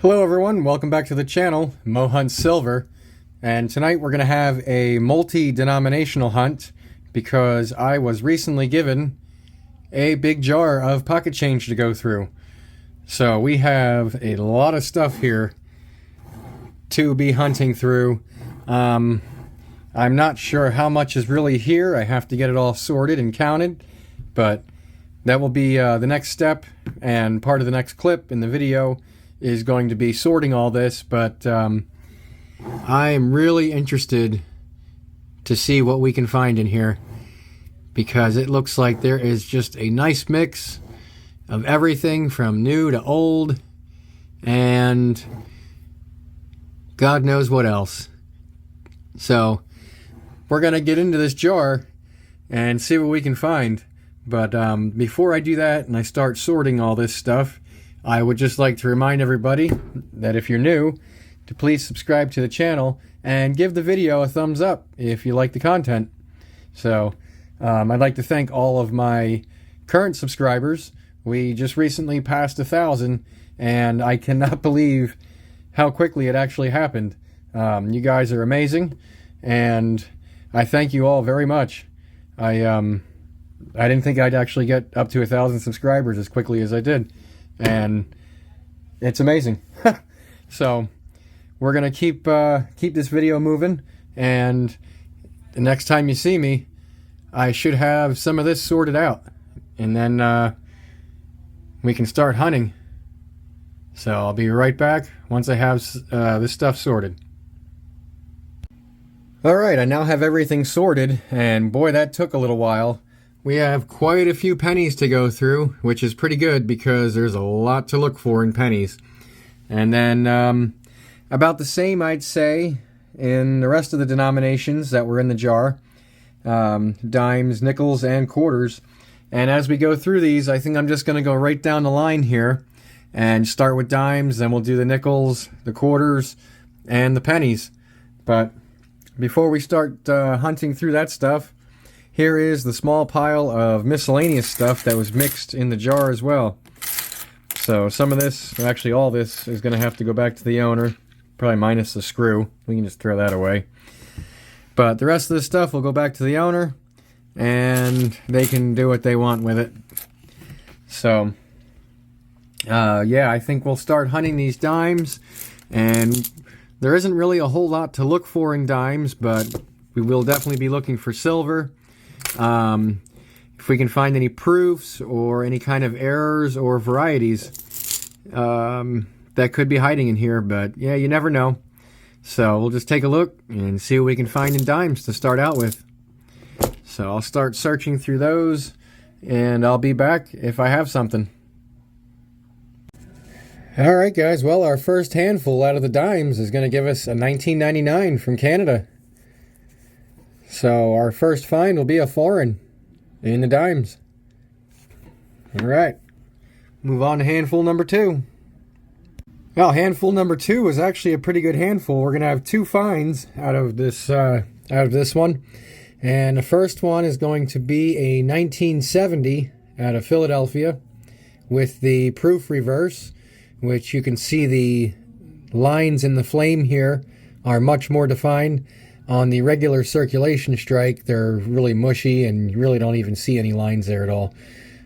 Hello everyone, welcome back to the channel, Mo Hunts Silver, and tonight we're going to have a multi-denominational hunt because I was recently given a big jar of pocket change to go through. So we have a lot of stuff here to be hunting through. I'm not sure how much is really here. I have to get it all sorted and counted, but that will be the next step, and part of the next clip in the video is going to be sorting all this, but I am really interested to see what we can find in here because it looks like there is just a nice mix of everything from new to old and God knows what else. So we're gonna get into this jar and see what we can find, but before I do that and I start sorting all this stuff, I would just like to remind everybody that if you're new, to please subscribe to the channel and give the video a thumbs up if you like the content. So I'd like to thank all of my current subscribers. We just recently passed 1,000 and I cannot believe how quickly it actually happened. You guys are amazing and I thank you all very much. I didn't think I'd actually get up to 1,000 subscribers as quickly as I did. And it's amazing. So we're gonna keep this video moving, and the next time you see me I should have some of this sorted out, and then we can start hunting. So I'll be right back once I have this stuff sorted. Alright, I now have everything sorted, and boy, that took a little while. We have quite a few pennies to go through, which is pretty good because there's a lot to look for in pennies. And then about the same, I'd say, in the rest of the denominations that were in the jar. Dimes, nickels, and quarters. And as we go through these, I think I'm just going to go right down the line here and start with dimes, then we'll do the nickels, the quarters, and the pennies. But before we start hunting through that stuff, here is the small pile of miscellaneous stuff that was mixed in the jar as well. So some of this, actually all this, is going to have to go back to the owner, probably minus the screw. We can just throw that away. But the rest of the stuff will go back to the owner, and they can do what they want with it. So, yeah, I think we'll start hunting these dimes, and there isn't really a whole lot to look for in dimes, but we will definitely be looking for silver. If we can find any proofs or any kind of errors or varieties that could be hiding in here, but yeah, you never know. So we'll just take a look and see what we can find in dimes to start out with. So I'll start searching through those and I'll be back if I have something. Alright guys, well, our first handful out of the dimes is going to give us a 1999 from Canada. So our first find will be a foreign in the dimes. Alright, move on to handful number 2. Well, handful number 2 is actually a pretty good handful. We're going to have 2 finds out of this one. And the first one is going to be a 1970 out of Philadelphia with the proof reverse, which you can see the lines in the flame here are much more defined. On the regular circulation strike, they're really mushy and you really don't even see any lines there at all.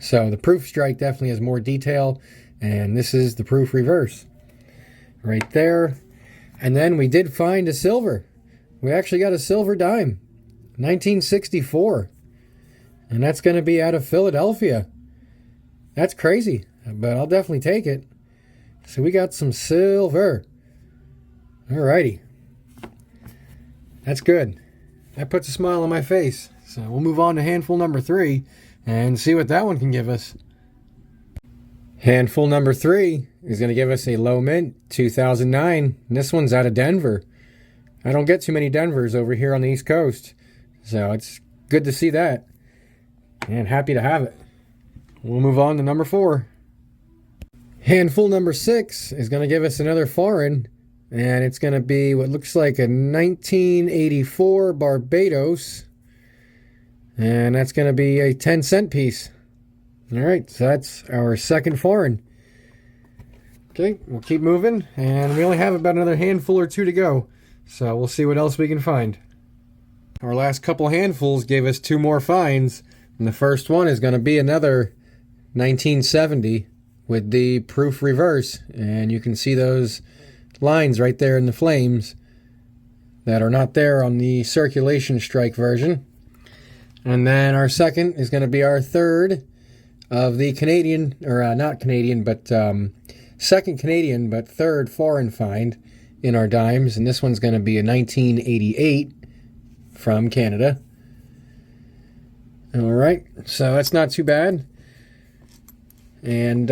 So the proof strike definitely has more detail, and this is the proof reverse right there. And then we did find a silver. We actually got a silver dime, 1964, and that's going to be out of Philadelphia. That's crazy, but I'll definitely take it. So we got some silver. Alrighty. That's good. That puts a smile on my face. So we'll move on to handful number 3 and see what that one can give us. Handful number 3 is going to give us a low mint 2009. And this one's out of Denver. I don't get too many Denvers over here on the East Coast, so it's good to see that. And happy to have it. We'll move on to number 4. Handful number 6 is going to give us another foreign. And it's going to be what looks like a 1984 Barbados. And that's going to be a 10-cent piece. Alright, so that's our second foreign. Okay, we'll keep moving, and we only have about another handful or two to go, so we'll see what else we can find. Our last couple handfuls gave us two more finds, and the first one is going to be another 1970 with the proof reverse, and you can see those lines right there in the flames that are not there on the circulation strike version. And then our second is going to be our third of the Canadian, or not Canadian, but second Canadian, but third foreign find in our dimes, and this one's going to be a 1988 from Canada. Alright, so that's not too bad. And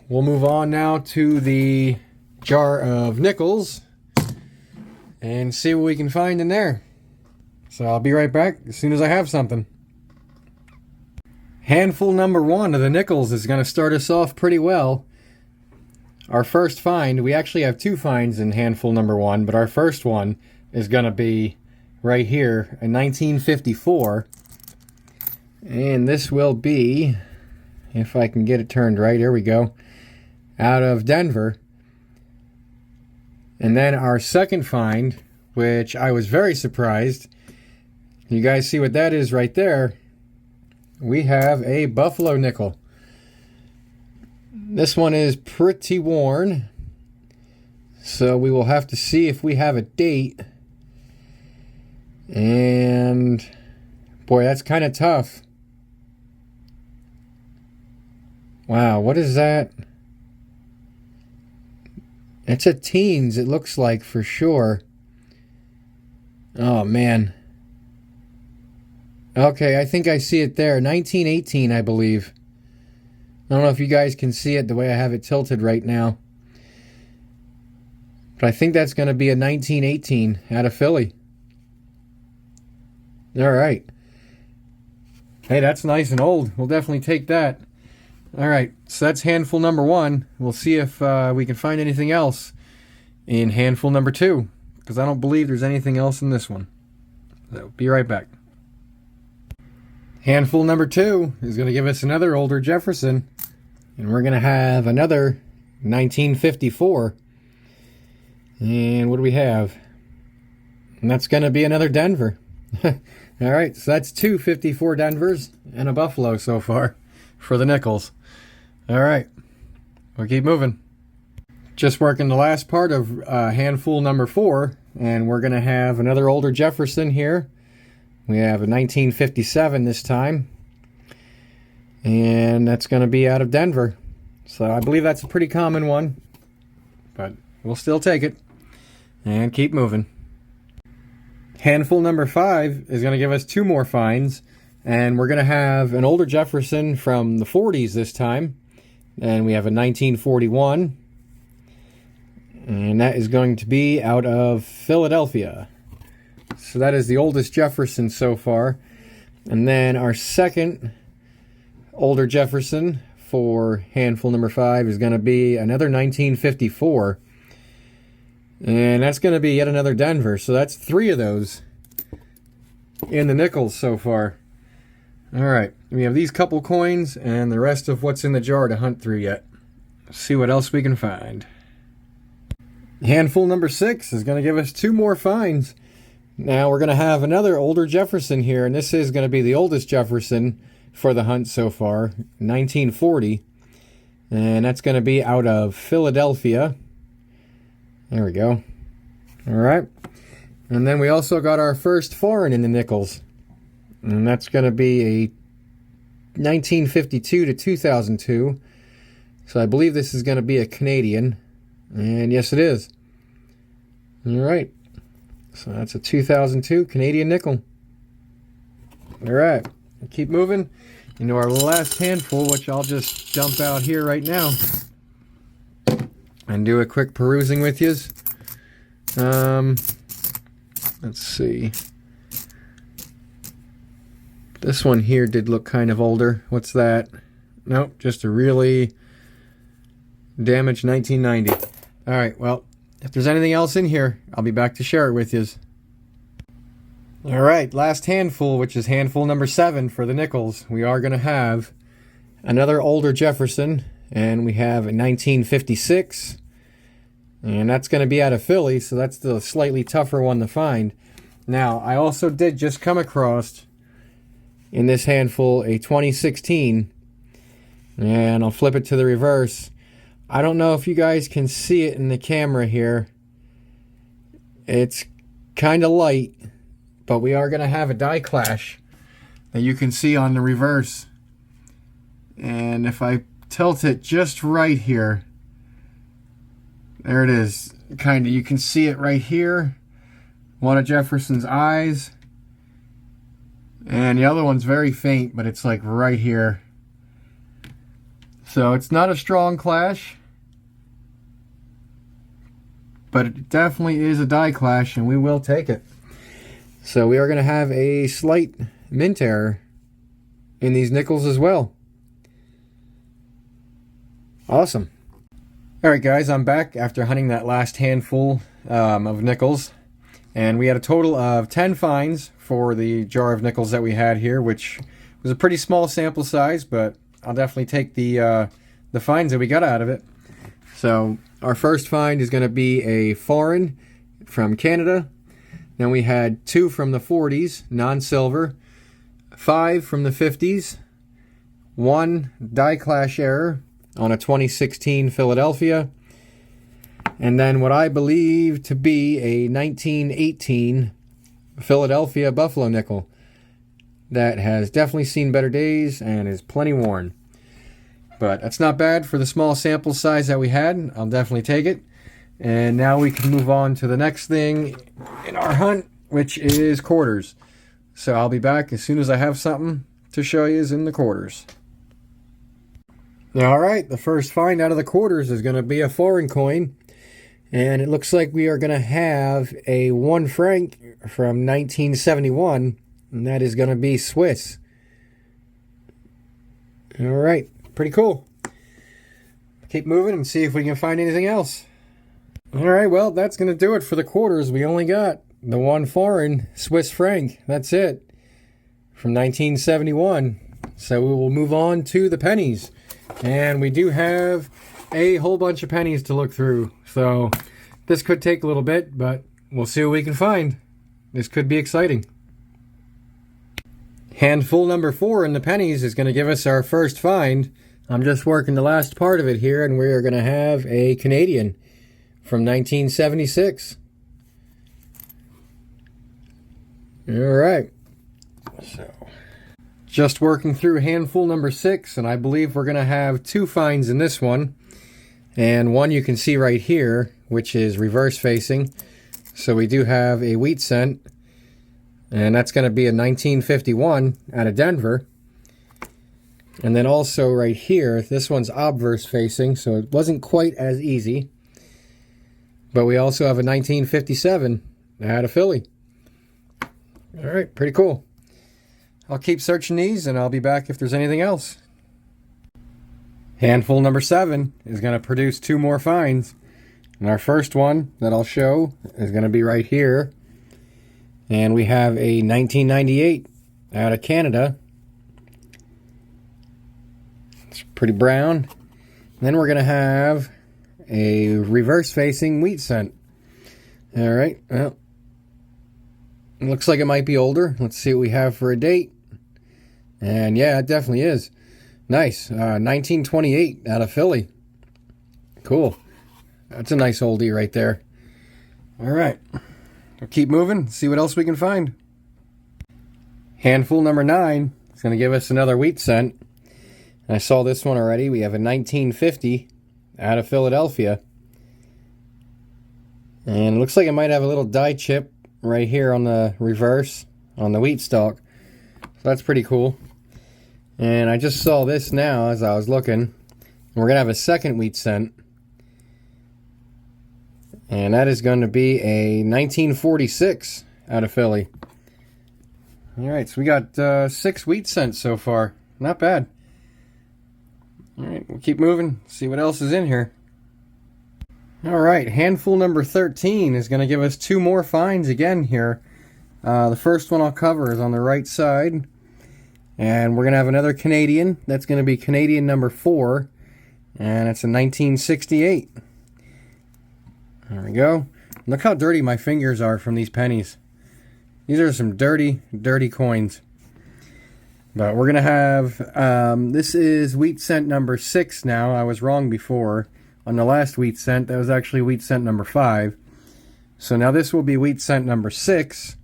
we'll move on now to the jar of nickels and see what we can find in there. So I'll be right back as soon as I have something. Handful number one of the nickels is going to start us off pretty well. Our first find, we actually have two finds in handful number one, but our first one is going to be right here, a 1954. And this will be, if I can get it turned right, here we go, out of Denver. And then our second find, which I was very surprised. You guys see what that is right there? We have a buffalo nickel. This one is pretty worn, so we will have to see if we have a date. And boy, that's kind of tough. Wow, what is that? It's a teens, it looks like, for sure. Oh man. Okay, I think I see it there. 1918, I believe. I don't know if you guys can see it the way I have it tilted right now. But I think that's going to be a 1918 out of Philly. Alright. Hey, that's nice and old. We'll definitely take that. Alright, so that's handful number one. We'll see if we can find anything else in handful number two, because I don't believe there's anything else in this one. So, be right back. Handful number two is going to give us another older Jefferson, and we're going to have another 1954. And what do we have? And that's going to be another Denver. Alright, so that's two 54 Denvers and a Buffalo so far for the nickels. Alright, we'll keep moving. Just working the last part of handful number four, and we're going to have another older Jefferson here. We have a 1957 this time, and that's going to be out of Denver. So I believe that's a pretty common one, but we'll still take it and keep moving. Handful number five is going to give us two more finds, and we're going to have an older Jefferson from the 40s this time, and we have a 1941, and that is going to be out of Philadelphia. So that is the oldest Jefferson so far. And then our second older Jefferson for handful number five is going to be another 1954. And that's going to be yet another Denver. So that's three of those in the nickels so far. Alright, we have these couple coins and the rest of what's in the jar to hunt through yet. Let's see what else we can find. Handful number six is going to give us two more finds. Now we're going to have another older Jefferson here, and this is going to be the oldest Jefferson for the hunt so far, 1940. And that's going to be out of Philadelphia. There we go. Alright. And then we also got our first foreign in the nickels. And that's going to be a 1952 to 2002. So I believe this is going to be a Canadian. And yes, it is. Alright. So that's a 2002 Canadian nickel. Alright, keep moving into our last handful, which I'll just dump out here right now and do a quick perusing with yous. Let's see. This one here did look kind of older. What's that? Nope, just a really damaged 1990. Alright, well, if there's anything else in here, I'll be back to share it with you. Alright, last handful, which is handful number 7 for the nickels. We are going to have another older Jefferson, And we have a 1956. And that's going to be out of Philly, so that's the slightly tougher one to find. Now, I also did just come across, in this handful, a 2016. And I'll flip it to the reverse. I don't know if you guys can see it in the camera here. It's kind of light, but we are going to have a die clash that you can see on the reverse. And if I tilt it just right here, there it is. Kind of, you can see it right here. One of Jefferson's eyes. And the other one's very faint, but it's like right here. So it's not a strong clash, but it definitely is a die clash, and we will take it. So we are going to have a slight mint error in these nickels as well. Awesome. Alright guys, I'm back after hunting that last handful of nickels. And we had a total of 10 finds for the jar of nickels that we had here, which was a pretty small sample size, but I'll definitely take the finds that we got out of it. So our first find is going to be a foreign from Canada. Then we had 2 from the 40s, non-silver, 5 from the 50s, 1 die clash error on a 2016 Philadelphia, and then what I believe to be a 1918 Philadelphia Buffalo nickel that has definitely seen better days and is plenty worn. But that's not bad for the small sample size that we had. I'll definitely take it. And now we can move on to the next thing in our hunt, which is quarters. So I'll be back as soon as I have something to show you in the quarters. Alright, the first find out of the quarters is going to be a foreign coin. And it looks like we are going to have a 1 franc from 1971. And that is going to be Swiss. Alright, pretty cool. Keep moving and see if we can find anything else. Alright, well, that's going to do it for the quarters. We only got the 1 foreign Swiss franc. That's it. From 1971. So we will move on to the pennies. And we do have a whole bunch of pennies to look through. So this could take a little bit, but we'll see what we can find. This could be exciting. Handful number 4 in the pennies is going to give us our first find. I'm just working the last part of it here, and we are going to have a Canadian from 1976. Alright. So just working through handful number 6, and I believe we're going to have 2 finds in this one. And one you can see right here, which is reverse facing. So we do have a wheat cent, and that's going to be a 1951 out of Denver. And then also right here, this one's obverse facing, so it wasn't quite as easy. But we also have a 1957 out of Philly. Alright, pretty cool. I'll keep searching these, and I'll be back if there's anything else. Handful number 7 is going to produce 2 more finds. And our first one that I'll show is going to be right here. And we have a 1998 out of Canada. It's pretty brown. And then we're going to have a reverse-facing wheat cent. Alright, well, it looks like it might be older. Let's see what we have for a date. And yeah, it definitely is. Nice. 1928 out of Philly. Cool. That's a nice oldie right there. Alright. We'll keep moving, see what else we can find. Handful number 9 is going to give us another wheat cent. I saw this one already. We have a 1950 out of Philadelphia. And it looks like it might have a little die chip right here on the reverse, on the wheat stalk. So that's pretty cool. And I just saw this now as I was looking. We're going to have a second wheat cent. And that is going to be a 1946 out of Philly. Alright, so we got 6 wheat cents so far. Not bad. Alright, we'll keep moving, see what else is in here. Alright, handful number 13 is going to give us 2 more finds again here. The first one I'll cover is on the right side. And we're going to have another Canadian. That's going to be Canadian number 4. And it's a 1968. There we go. Look how dirty my fingers are from these pennies. These are some dirty, dirty coins. But we're going to have, this is wheat cent number 6 now. I was wrong before. On the last wheat cent, that was actually wheat cent number 5. So now this will be wheat cent number 6.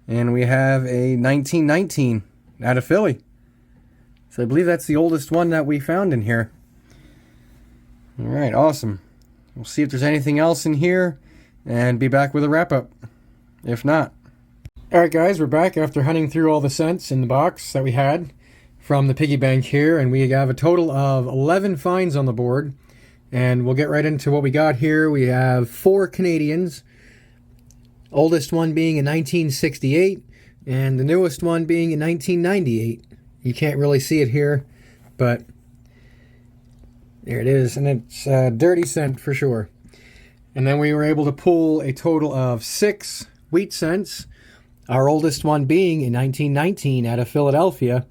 And we have a 1919 out of Philly. So I believe that's the oldest one that we found in here. All right, awesome. We'll see if there's anything else in here and be back with a wrap-up. If not. Alright guys, we're back after hunting through all the cents in the box that we had from the piggy bank here, and we have a total of 11 finds on the board, and we'll get right into what we got here. We have 4 Canadians, oldest one being in 1968, and the newest one being in 1998. You can't really see it here, but there it is, and it's a dirty cent for sure. And then we were able to pull a total of 6 wheat cents, our oldest one being in 1919 out of Philadelphia,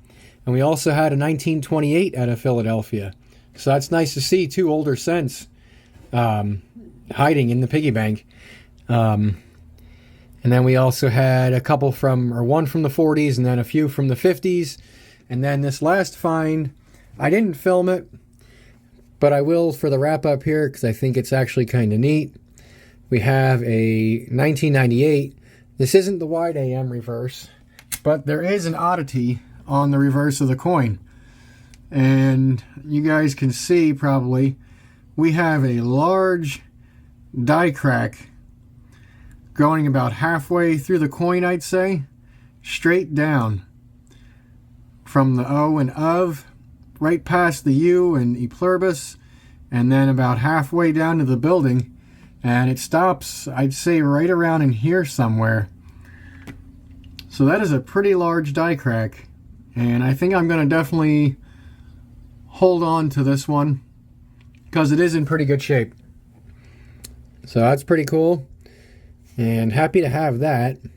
and we also had a 1928 out of Philadelphia. So that's nice to see 2 older cents hiding in the piggy bank. And then we also had a couple from, or one from the 40s, and then a few from the 50s. And then this last find, I didn't film it, but I will for the wrap up here because I think it's actually kind of neat. We have a 1998. This isn't the wide AM reverse, but there is an oddity on the reverse of the coin. And you guys can see probably we have a large die crack going about halfway through the coin, I'd say, straight down from the O and of, right past the U and E pluribus, and then about halfway down to the building. And it stops, I'd say, right around in here somewhere. So that is a pretty large die crack. And I think I'm going to definitely hold on to this one because it is in pretty good shape. So that's pretty cool. And happy to have that. You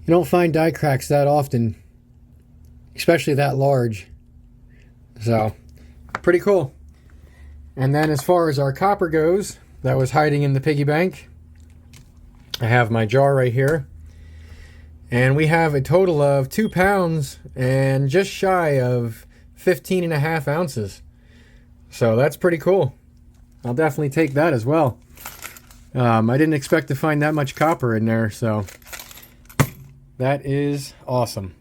don't find die cracks that often, especially that large. So, pretty cool. And then as far as our copper goes, that was hiding in the piggy bank. I have my jar right here. And we have a total of 2 pounds and just shy of 15.5 ounces. So that's pretty cool. I'll definitely take that as well. I didn't expect to find that much copper in there, so that is awesome.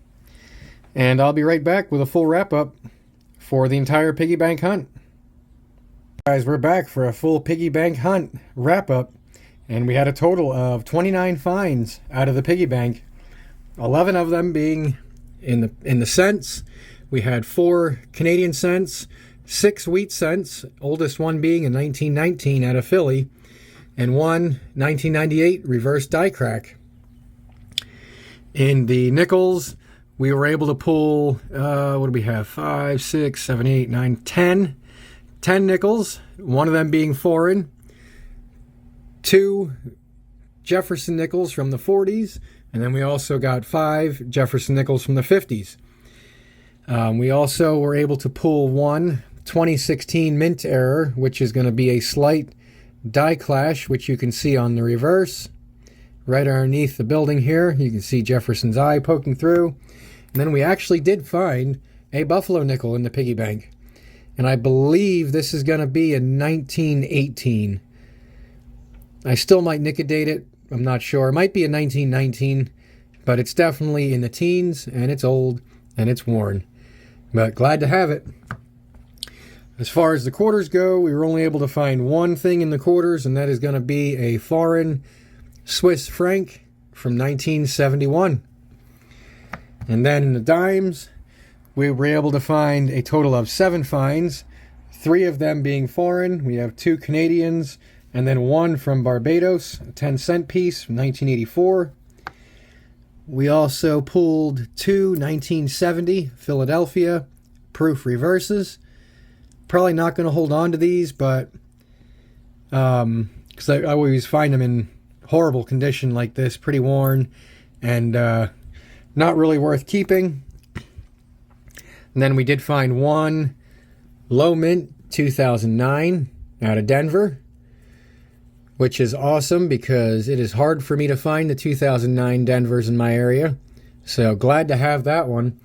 And I'll be right back with a full wrap-up for the entire piggy bank hunt. Guys, we're back for a full piggy bank hunt wrap-up, and we had a total of 29 finds out of the piggy bank, 11 of them being in the cents. We had 4 Canadian cents, 6 wheat cents, oldest one being in 1919 out of Philly, and 1 1998 reverse die crack. In the nickels, we were able to pull, what do we have, 5, 6, 7, 8, 9, 10 nickels, one of them being foreign, 2 Jefferson nickels from the 40s, and then we also got 5 Jefferson nickels from the 50s. We also were able to pull 1 2016 mint error, which is going to be a slight die clash, which you can see on the reverse. Right underneath the building here, you can see Jefferson's eye poking through. And then we actually did find a buffalo nickel in the piggy bank. And I believe this is going to be a 1918. I still might nicodate it. I'm not sure. It might be a 1919, but it's definitely in the teens, and it's old, and it's worn. But glad to have it. As far as the quarters go, we were only able to find one thing in the quarters, and that is going to be a foreign Swiss franc from 1971. And then in the dimes, we were able to find a total of 7 finds, 3 of them being foreign. We have 2 Canadians, and then 1 from Barbados, a 10-cent piece from 1984. We also pulled 2 1970 Philadelphia proof reverses. Probably not going to hold on to these, but because I always find them in horrible condition like this, pretty worn, and not really worth keeping. And then we did find 1 Low Mint 2009 out of Denver, which is awesome because it is hard for me to find the 2009 Denvers in my area. So glad to have that one.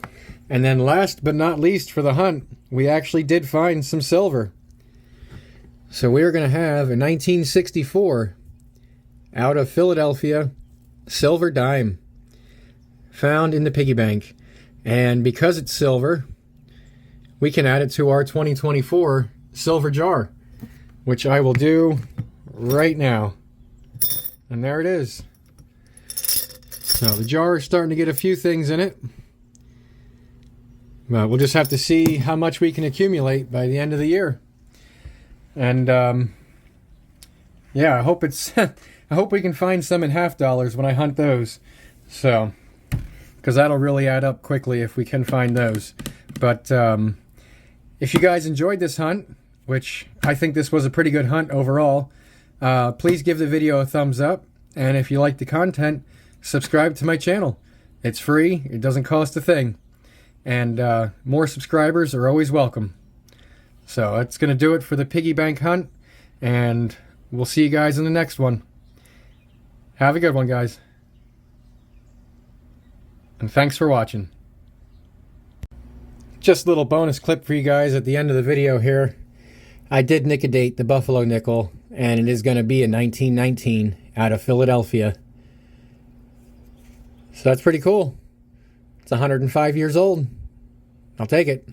And then last but not least for the hunt, we actually did find some silver. So we're going to have a 1964 out of Philadelphia silver dime found in the piggy bank. And because it's silver, we can add it to our 2024 silver jar, which I will do right now. And there it is. So the jar is starting to get a few things in it. But we'll just have to see how much we can accumulate by the end of the year. And yeah, I hope it's I hope we can find some in half dollars when I hunt those. So, because that'll really add up quickly if we can find those. But if you guys enjoyed this hunt, which I think this was a pretty good hunt overall, please give the video a thumbs up. And if you like the content, subscribe to my channel. It's free. It doesn't cost a thing. And more subscribers are always welcome. So that's going to do it for the piggy bank hunt. And we'll see you guys in the next one. Have a good one, guys. And thanks for watching. Just a little bonus clip for you guys at the end of the video here. I did nicodate the buffalo nickel, and it is going to be a 1919 out of Philadelphia. So that's pretty cool. It's 105 years old. I'll take it.